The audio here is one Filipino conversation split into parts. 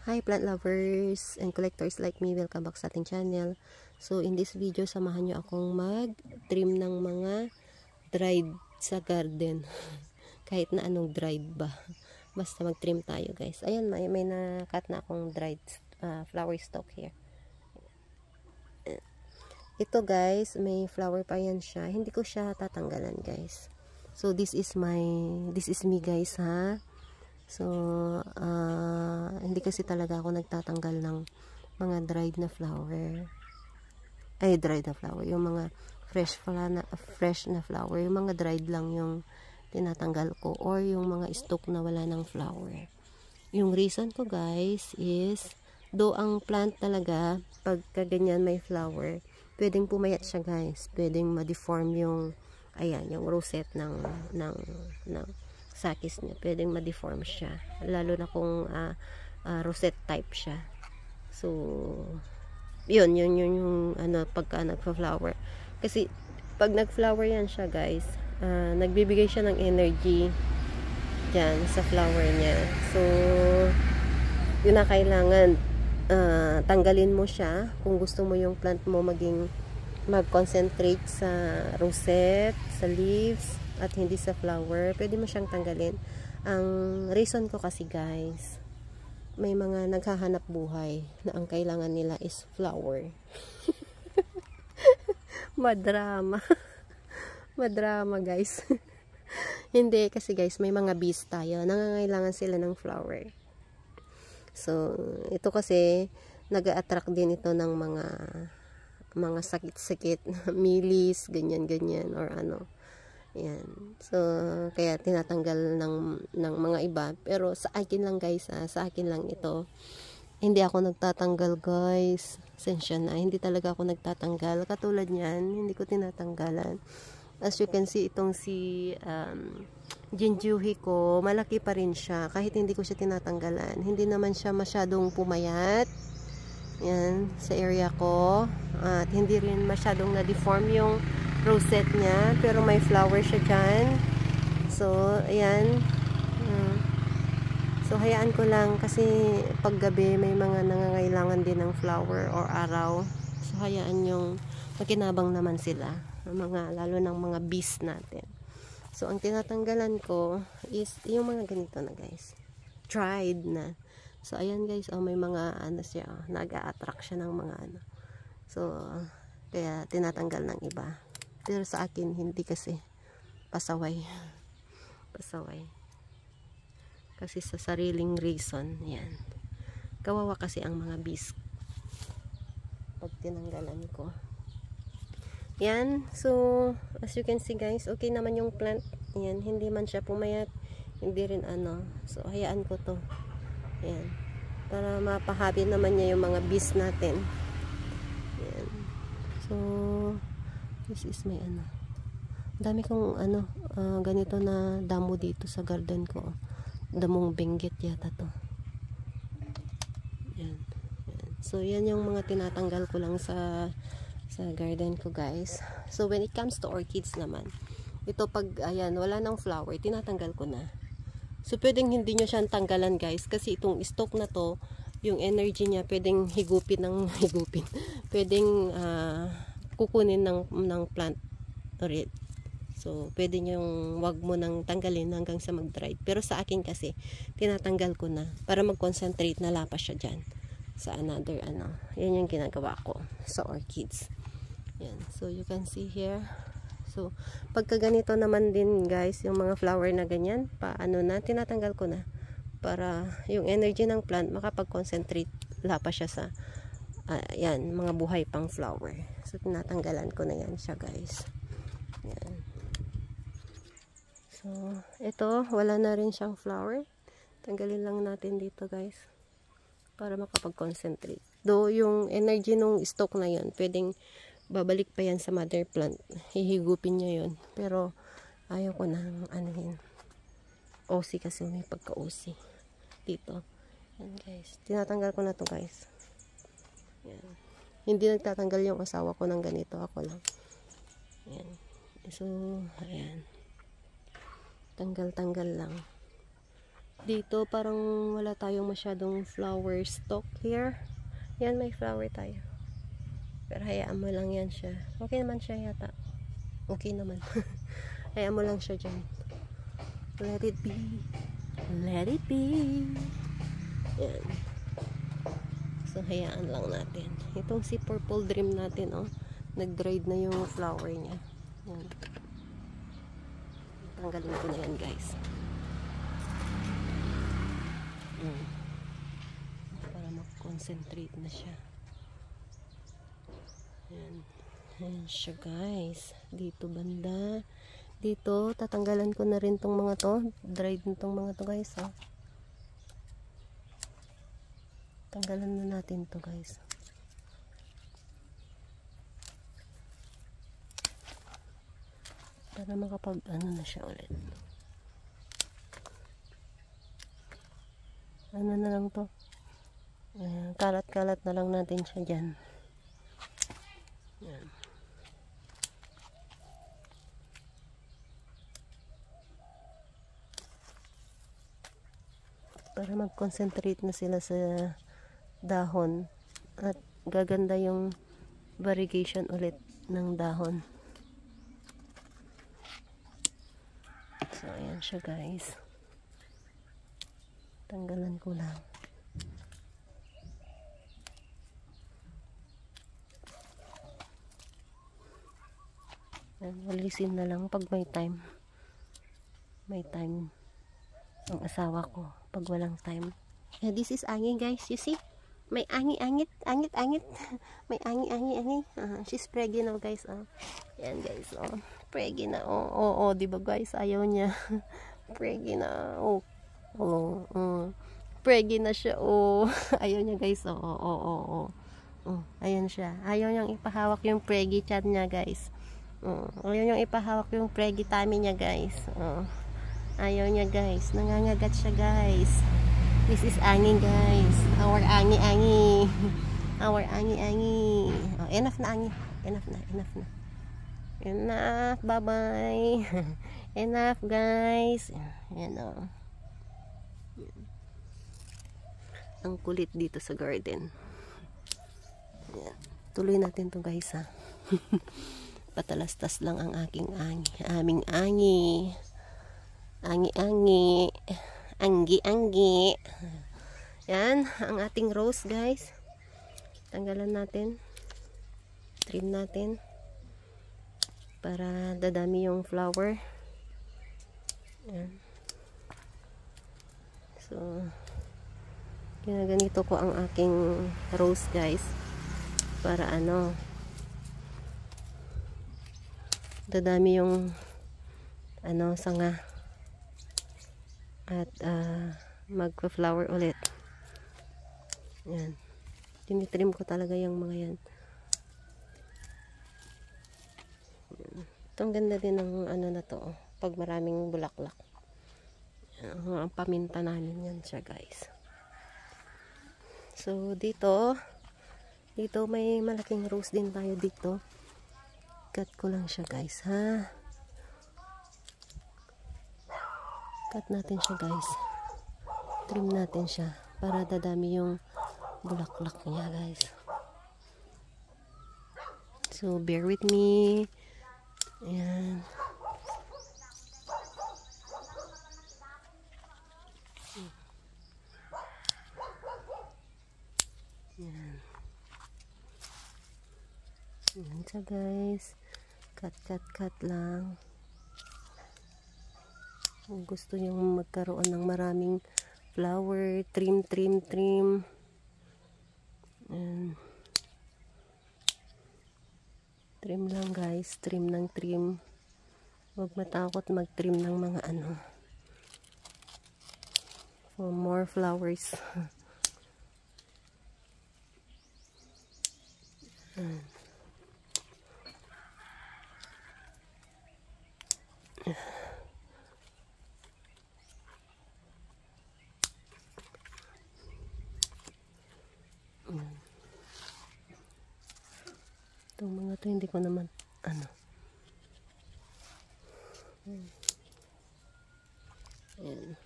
Hi plant lovers and collectors like me, welcome back sa ating channel. So in this video, samahan nyo akong mag-trim ng mga dried sa garden. Kahit na anong dried ba. Basta mag-trim tayo guys. Ayan, may na-cut na akong dried flower stalk here. Ito guys, may flower pa yan siya. Hindi ko siya tatanggalan guys. So this is me guys ha. So, hindi kasi talaga ako nagtatanggal ng mga dried na flower. Ay, dried na flower. Yung mga fresh na flower. Yung mga dried lang yung tinatanggal ko. Or yung mga stalk na wala ng flower. Yung reason ko guys is, though ang plant talaga, pagka ganyan may flower, pwedeng pumayat siya guys. Pwedeng ma-deform yung, ayan, yung rosette ng sakis niya, pwedeng ma-deform siya, lalo na kung rosette type siya. So yun yung ano, pagka nagfa-flower, kasi pag nag-flower yan siya guys, nagbibigay siya ng energy dyan sa flower niya. So yun na, kailangan tanggalin mo siya kung gusto mo yung plant mo mag-concentrate sa rosette, sa leaves, at hindi sa flower. Pwede mo siyang tanggalin. Ang reason ko kasi guys, may mga naghahanap buhay na ang kailangan nila is flower. Madrama. Madrama guys. Hindi, kasi guys, may mga bees tayo. Nangangailangan sila ng flower. So, ito kasi, nag-a-attract din ito ng mga sakit-sakit, milis, ganyan-ganyan, or ano. Yan. So, kaya tinatanggal ng mga iba. Pero sa akin lang guys, sa akin lang ito. Hindi ako nagtatanggal guys. Sensya na, hindi talaga ako nagtatanggal. Katulad niyan, hindi ko tinatanggalan. As you can see, itong si Jinjuhi ko, malaki pa rin siya. Kahit hindi ko siya tinatanggalan. Hindi naman siya masyadong pumayat. Yan, sa area ko. At hindi rin masyadong na-deform yung rosette niya, pero may flower siya dyan. So, ayan. So, hayaan ko lang kasi paggabi may mga nangangailangan din ng flower or araw. So, hayaan yung makinabang naman sila. Lalo ng mga bees natin. So, ang tinatanggalan ko is yung mga ganito na guys. Dried na. So, ayan guys, may mga ano siya, nag-a-attract siya ng mga ano. So, kaya tinatanggal ng iba. Pero sa akin, hindi kasi pasaway. Pasaway. Kasi sa sariling reason, yan. Kawawa kasi ang mga bees pag tinanggalan ko. Yan. So, as you can see guys, okay naman yung plant. Yan. Hindi man siya pumayat. Hindi rin ano. So, hayaan ko to. Yan. Para mapahabi naman niya yung mga bees natin. Yan. So, this is my ano. Dami kong ano, ganito na damo dito sa garden ko. Damong benggit yata to. Yan. Yan. So, yan yung mga tinatanggal ko lang sa garden ko guys. So, when it comes to orchids naman, ito pag, ayan, wala nang flower, tinatanggal ko na. So, pwedeng hindi nyo siyang tanggalan guys, kasi itong stalk na to, yung energy niya, pwedeng higupin ng higupin. Pwedeng, kukunin ng plant ulit. So, pwede nyong wag mo nang tanggalin hanggang sa mag-dry. Pero sa akin kasi, tinatanggal ko na para mag-concentrate na lapas siya dyan sa another ano. Yan yung ginagawa ko sa orchids. Yan. So, you can see here. So, pagka ganito naman din guys, yung mga flower na ganyan, paano na, tinatanggal ko na para yung energy ng plant makapag-concentrate lapas siya sa yan, mga buhay pang flower. So, tinatanggalan ko na yan siya guys. Yan. So, ito, wala na rin siyang flower. Tanggalin lang natin dito guys. Para makapag-concentrate. Though, yung energy nung stalk na yun, pwedeng babalik pa yan sa mother plant. Hihigupin niya yun. Pero, ayaw ko nang anuhin. OC kasi may pagka-OC. Dito. Yan guys. Tinatanggal ko na to guys. Yan. Hindi nagtatanggal yung asawa ko ng ganito. Ako lang. Yan. So, ayan. Tanggal-tanggal lang. Dito parang wala tayong masyadong flower stock here. Yan, may flower tayo. Pero hayaan mo lang yan siya. Okay naman siya yata. Okay naman. Hayaan mo lang siya dyan. Let it be. Let it be. Yan. So, hayaan lang natin. Itong si Purple Dream natin, oh. Nag-dried na yung flower niya. Yan. Tanggalin ko na yan, guys. Para mag-concentrate na siya. Yan. Ayan siya, guys. Dito banda. Dito, tatanggalan ko na rin tong mga to. Dried na tong mga to, guys. Oh. Tanggalan na natin to, guys. Para makapag ano na siya ulit. Ano na lang to. Kalat-kalat na lang natin siya dyan. Yan. Para mag-concentrate na sila sa dahon at gaganda yung variegation ulit ng dahon. So ayan siya, guys. Tanggalan ko lang. Walisin na lang pag may time. May time ang asawa ko pag walang time. This is angin, guys. You see? May angit. May angit. She's pregnant now, guys. Yan, guys. Pregnant na. Diba, guys? Ayaw niya. Pregnant na. Pregnant na siya. Ayaw niya, guys. Ayan siya. Ayaw niyang ipahawak yung preggy chat niya, guys. Ayaw niyang ipahawak yung preggy tummy niya, guys. Ayaw niya, guys. Nangangagat siya, guys. This is angin, guys. Our angi. Our angi. Enough na, angi. Enough na. Enough. Bye-bye. Enough, guys. Ayan, ang kulit dito sa garden. Ayan. Tuloy natin to, guys, ha. Patalastas lang ang aming angi. Angi. Yan, ang ating rose, guys. Tanggalan natin. Trim natin. Para dadami yung flower. Yan. So, ginaganito ko ang aking rose, guys. Para dadami yung sanga. At magpa-flower ulit. Yan. Tinitrim ko talaga yung mga yan. Itong ganda din ng na to. Pag maraming bulaklak. Ang paminta namin yan siya, guys. So, dito may malaking rose din tayo dito. Cut ko lang siya, guys, ha. Cut natin siya, guys. Trim natin siya para dadami yung bulaklak niya, guys. So, bear with me. Ayan. Ayan. Ayan siya, guys. Cut lang. Kung gusto nyo magkaroon ng maraming flower, trim. And trim lang, guys. Trim. Huwag matakot mag-trim ng mga for more flowers. Itong mga to hindi ko naman Ayan.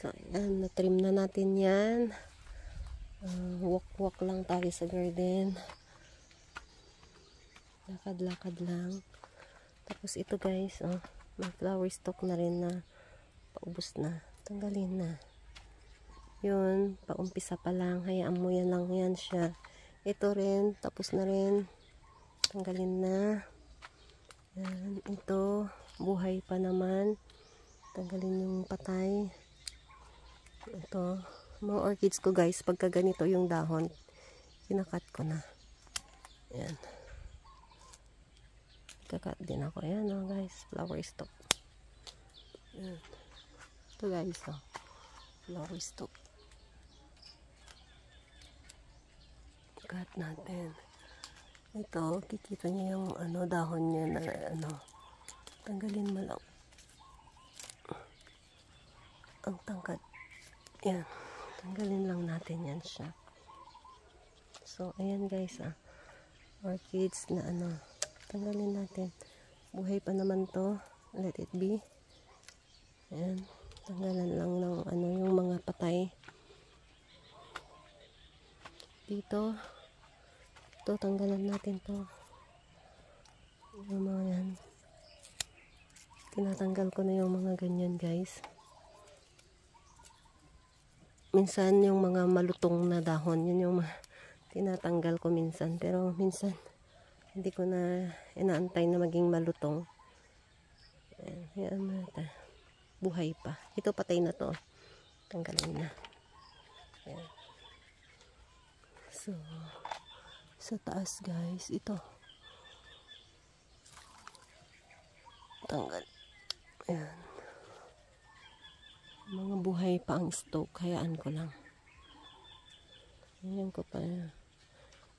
So, ayan, na-trim na natin yan. Walk-walk lang tayo sa garden. Lakad-lakad lang. Tapos ito guys, may flower stalk na rin na paubos na. Tanggalin na. Yun, paumpisa pa lang. Hayaan mo yan lang yan siya. Ito rin, tapos na rin. Tanggalin na. Yan, ito, buhay pa naman. Tanggalin yung patay. Ito, mga orchids ko guys, pagka ganito yung dahon, kinakat ko na. Yan. Kakat din ako. Yan guys, flower stalk. Yan. Ito guys, flower stalk. Cut natin. Ito, kikita niyo yung dahon niya na tanggalin mo lang. Ang tangkad. Yan. Tanggalin lang natin yan siya. So, ayan guys, orchids na tanggalin natin. Buhay pa naman to. Let it be. Ayan. Tanggalan lang ng yung mga patay. Dito. Ito, tanggalan natin to. Yung mga yan. Tinatanggal ko na yung mga ganyan guys. Minsan yung mga malutong na dahon, yun yung tinatanggal ko minsan. Pero minsan, hindi ko na inaantay na maging malutong. Ayan, buhay pa. Ito patay na to. Tanggalin na. Ayan. So, sa taas guys, ito. Tanggal. Ayan. Mga buhay pa ang stalk. Hayaan ko lang. Ayan ko pa.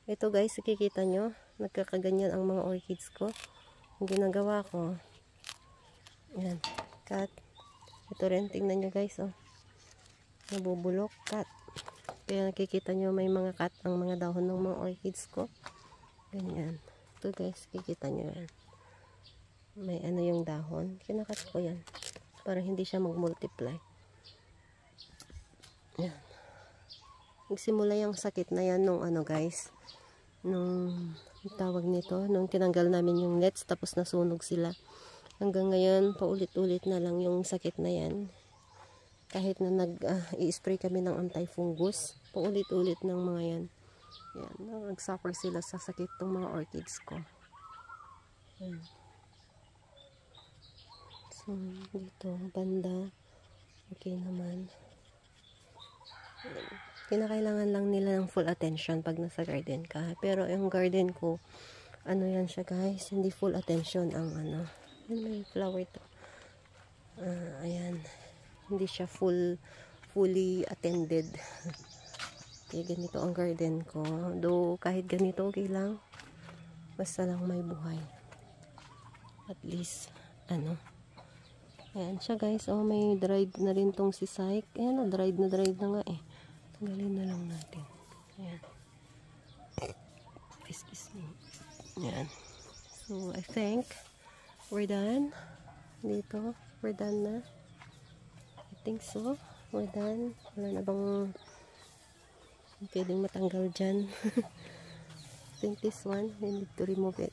Ito guys, nakikita nyo. Nagkakaganyan ang mga orchids ko. Ang ginagawa ko. Ayan. Cut. Ito rin. Tingnan nyo guys. Nabubulok. Cut. Kaya nakikita nyo may mga cut ang mga dahon ng mga orchids ko. Ganyan. Ito guys. Kikita nyo yan. May yung dahon. Kinakat ko yan. Para hindi siya mag-multiply. Yan. Nagsimula yung sakit na yan nung guys. Nung tawag nito. Nung tinanggal namin yung nets. Tapos nasunog sila. Hanggang ngayon, paulit-ulit na lang yung sakit na yan. Kahit na i-spray kami ng anti-fungus. Paulit-ulit ng mga yan. Yan. Nag-suffer sila sa sakit ng mga orchids ko. Yan. So, dito, banda. Okay naman. Kinakailangan lang nila ng full attention pag nasa garden ka. Pero yung garden ko, yan siya guys, hindi full attention ang may flower to. Ayan. Hindi siya fully attended. Kaya ganito ang garden ko. Though kahit ganito, okay lang. Basta lang may buhay. At least, ayan siya guys. May dried na rin tong si Syke. Ayan dried na nga eh. Tanggalin na lang natin. Ayan. Excuse me. Ayan. So, I think we're done. Dito, we're done na. I think so. We're done. Wala na bang pwedeng matanggal dyan. I think this one, we need to remove it.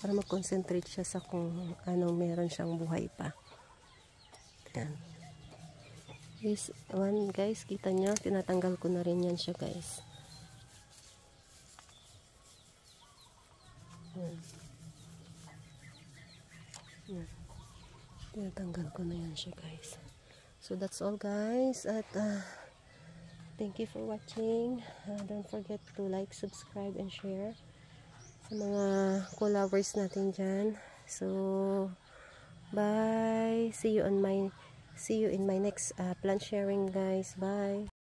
Para mag-concentrate siya sa kung meron siyang buhay pa. Ayan. This one guys, kita nyo, tinatanggal ko na rin yan siya guys. Ayan. Ayan. Tinatanggal ko na yan siya guys. So that's all guys. At thank you for watching. Don't forget to like, subscribe, and share sa mga co-lovers natin dyan. So, bye. See you in my next plant sharing guys. Bye.